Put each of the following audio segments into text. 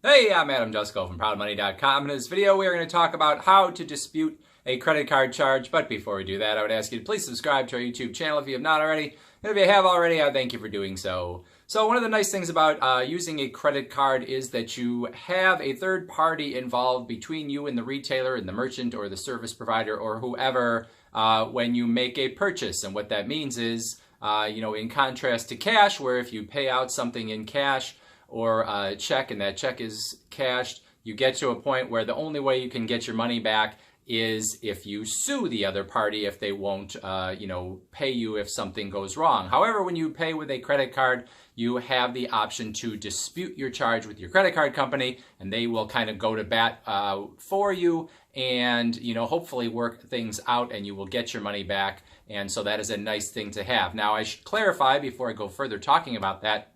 Hey, I'm Adam Dusko from ProudMoney.com. In this video, we are going to talk about how to dispute a credit card charge. But before we do that, I would ask you to please subscribe to our YouTube channel if you have not already. And if you have already, I thank you for doing so. So one of the nice things about using a credit card is that you have a third party involved between you and the retailer and the merchant or the service provider or whoever when you make a purchase. And what that means is, in contrast to cash, where if you pay out something in cash, or a check and that check is cashed, you get to a point where the only way you can get your money back is if you sue the other party if they won't pay you if something goes wrong. However, when you pay with a credit card, you have the option to dispute your charge with your credit card company, and they will kind of go to bat for you and hopefully work things out, and you will get your money back. And so that is a nice thing to have. Now, I should clarify before I go further talking about that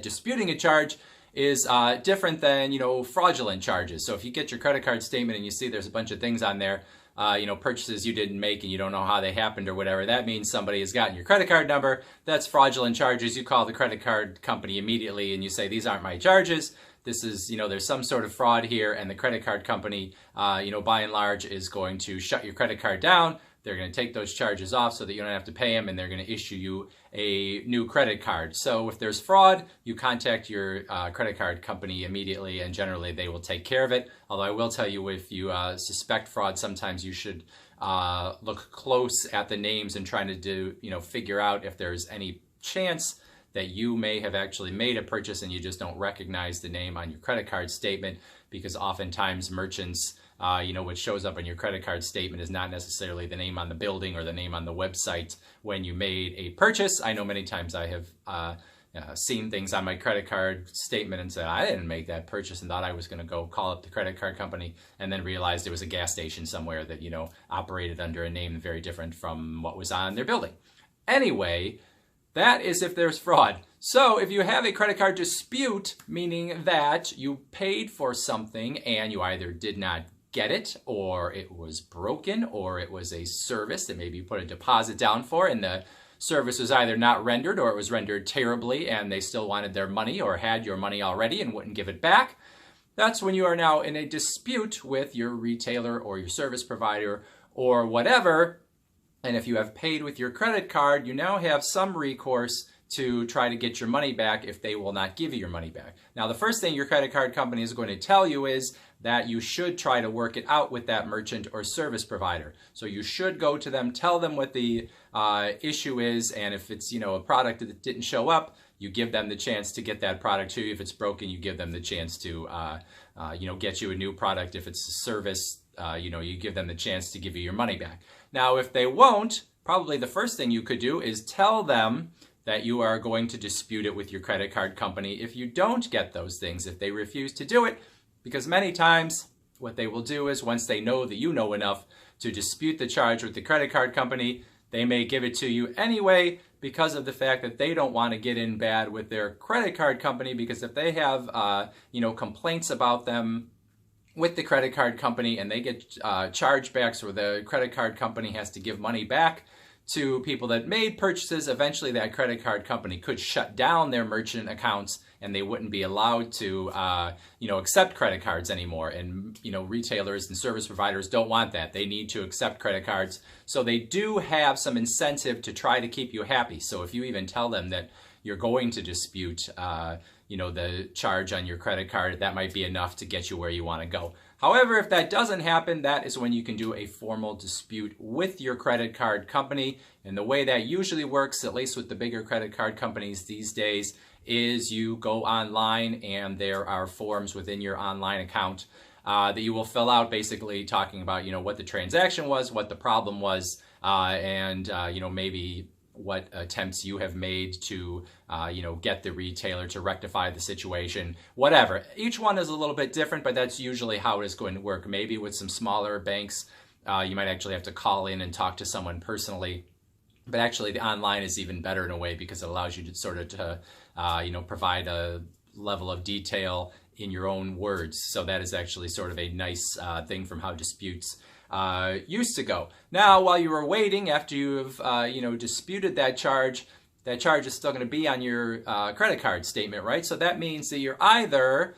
disputing a charge is different than, fraudulent charges. So if you get your credit card statement and you see there's a bunch of things on there, purchases you didn't make and you don't know how they happened or whatever, that means somebody has gotten your credit card number. That's fraudulent charges. You call the credit card company immediately and you say, these aren't my charges. This is, there's some sort of fraud here, and the credit card company, by and large, is going to shut your credit card down. They're going to take those charges off so that you don't have to pay them, and they're going to issue you a new credit card. So if there's fraud, you contact your credit card company immediately, and generally they will take care of it. Although I will tell you, if you suspect fraud, sometimes you should look close at the names and trying to figure out if there's any chance that you may have actually made a purchase and you just don't recognize the name on your credit card statement, because oftentimes merchants, what shows up on your credit card statement is not necessarily the name on the building or the name on the website when you made a purchase. I know many times I have seen things on my credit card statement and said, I didn't make that purchase, and thought I was going to go call up the credit card company, and then realized it was a gas station somewhere that, operated under a name very different from what was on their building. Anyway, that is if there's fraud. So if you have a credit card dispute, meaning that you paid for something and you either did not get it, or it was broken, or it was a service that maybe you put a deposit down for and the service was either not rendered or it was rendered terribly and they still wanted their money or had your money already and wouldn't give it back, that's when you are now in a dispute with your retailer or your service provider or whatever. And if you have paid with your credit card, you now have some recourse to try to get your money back if they will not give you your money back. Now, the first thing your credit card company is going to tell you is that you should try to work it out with that merchant or service provider. So you should go to them, tell them what the issue is, and if it's a product that didn't show up, you give them the chance to get that product to you. If it's broken, you give them the chance to get you a new product. If it's a service, you give them the chance to give you your money back. Now, if they won't, probably the first thing you could do is tell them that you are going to dispute it with your credit card company if you don't get those things, if they refuse to do it, because many times what they will do is, once they know that you know enough to dispute the charge with the credit card company, they may give it to you anyway because of the fact that they don't want to get in bad with their credit card company, because if they have complaints about them with the credit card company and they get chargebacks where the credit card company has to give money back to people that made purchases, eventually that credit card company could shut down their merchant accounts and they wouldn't be allowed to accept credit cards anymore. And retailers and service providers don't want that. They need to accept credit cards. So they do have some incentive to try to keep you happy. So if you even tell them that you're going to dispute the charge on your credit card, that might be enough to get you where you want to go. However, if that doesn't happen, that is when you can do a formal dispute with your credit card company. And the way that usually works, at least with the bigger credit card companies these days, is you go online and there are forms within your online account that you will fill out, basically talking about what the transaction was, what the problem was, and maybe what attempts you have made to, get the retailer to rectify the situation, whatever. Each one is a little bit different, but that's usually how it is going to work. Maybe with some smaller banks, you might actually have to call in and talk to someone personally. But actually, the online is even better in a way because it allows you to sort of provide a level of detail in your own words. So that is actually sort of a nice thing from how disputes used to go. Now, while you were waiting, after you've disputed that charge is still going to be on your credit card statement, right? So that means that you're either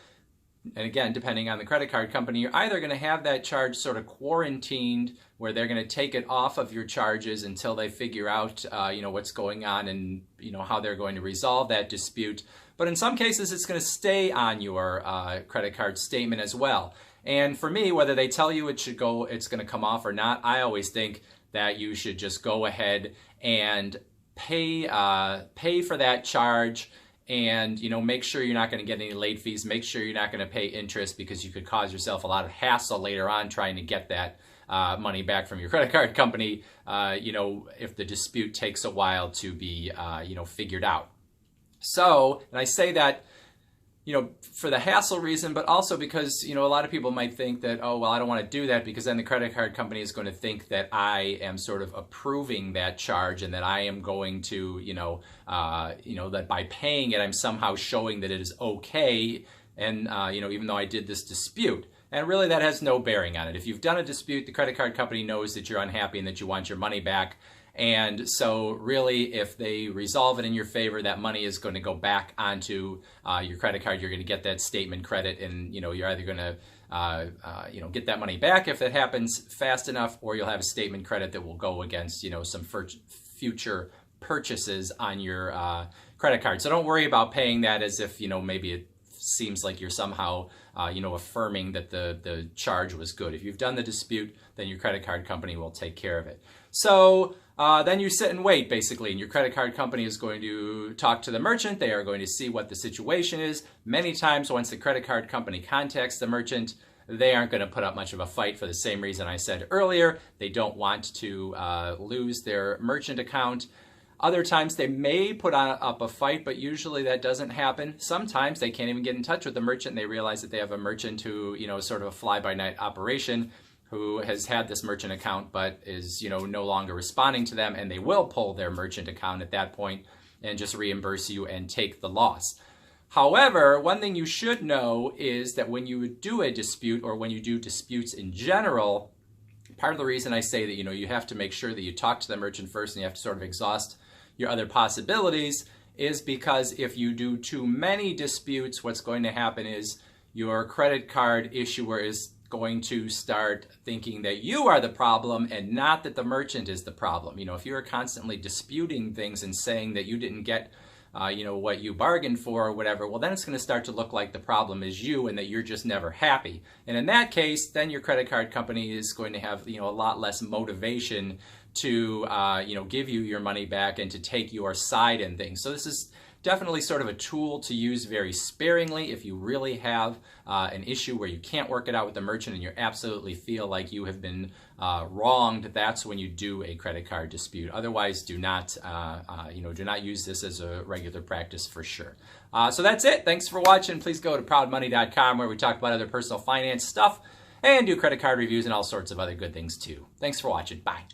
and again, depending on the credit card company, you're either going to have that charge sort of quarantined where they're going to take it off of your charges until they figure out, what's going on and, how they're going to resolve that dispute. But in some cases, it's going to stay on your credit card statement as well. And for me, whether they tell you it's going to come off or not, I always think that you should just go ahead and pay for that charge. And, make sure you're not going to get any late fees. Make sure you're not going to pay interest, because you could cause yourself a lot of hassle later on trying to get that money back from your credit card company, if the dispute takes a while to be, figured out. So, and I say that, for the hassle reason, but also because, a lot of people might think that, oh, well, I don't want to do that because then the credit card company is going to think that I am sort of approving that charge and that I am going to, that by paying it, I'm somehow showing that it is okay. And, even though I did this dispute. And really that has no bearing on it. If you've done a dispute, the credit card company knows that you're unhappy and that you want your money back. And so really, if they resolve it in your favor, that money is going to go back onto your credit card. You're going to get that statement credit, and you're either going to get that money back if it happens fast enough, or you'll have a statement credit that will go against some future purchases on your credit card. So don't worry about paying that as if maybe it seems like you're somehow affirming that the charge was good. If you've done the dispute, then your credit card company will take care of it. So then you sit and wait, basically, and your credit card company is going to talk to the merchant. They are going to see what the situation is. Many times, once the credit card company contacts the merchant, they aren't going to put up much of a fight for the same reason I said earlier. They don't want to lose their merchant account. Other times they may put up a fight, but usually that doesn't happen. Sometimes they can't even get in touch with the merchant. They realize that they have a merchant who, is sort of a fly-by-night operation, who has had this merchant account but is, no longer responding to them, and they will pull their merchant account at that point and just reimburse you and take the loss. However, one thing you should know is that when you do a dispute, or when you do disputes in general, part of the reason I say that, you have to make sure that you talk to the merchant first and you have to sort of exhaust your other possibilities, is because if you do too many disputes, what's going to happen is your credit card issuer is going to start thinking that you are the problem and not that the merchant is the problem. If you're constantly disputing things and saying that you didn't get what you bargained for or whatever, well, then it's going to start to look like the problem is you and that you're just never happy. And in that case, then your credit card company is going to have, a lot less motivation to, give you your money back and to take your side in things. So this is definitely sort of a tool to use very sparingly if you really have an issue where you can't work it out with the merchant and you absolutely feel like you have been wronged. That's when you do a credit card dispute. Otherwise, do not use this as a regular practice for sure. So that's it. Thanks for watching. Please go to proudmoney.com, where we talk about other personal finance stuff and do credit card reviews and all sorts of other good things too. Thanks for watching. Bye.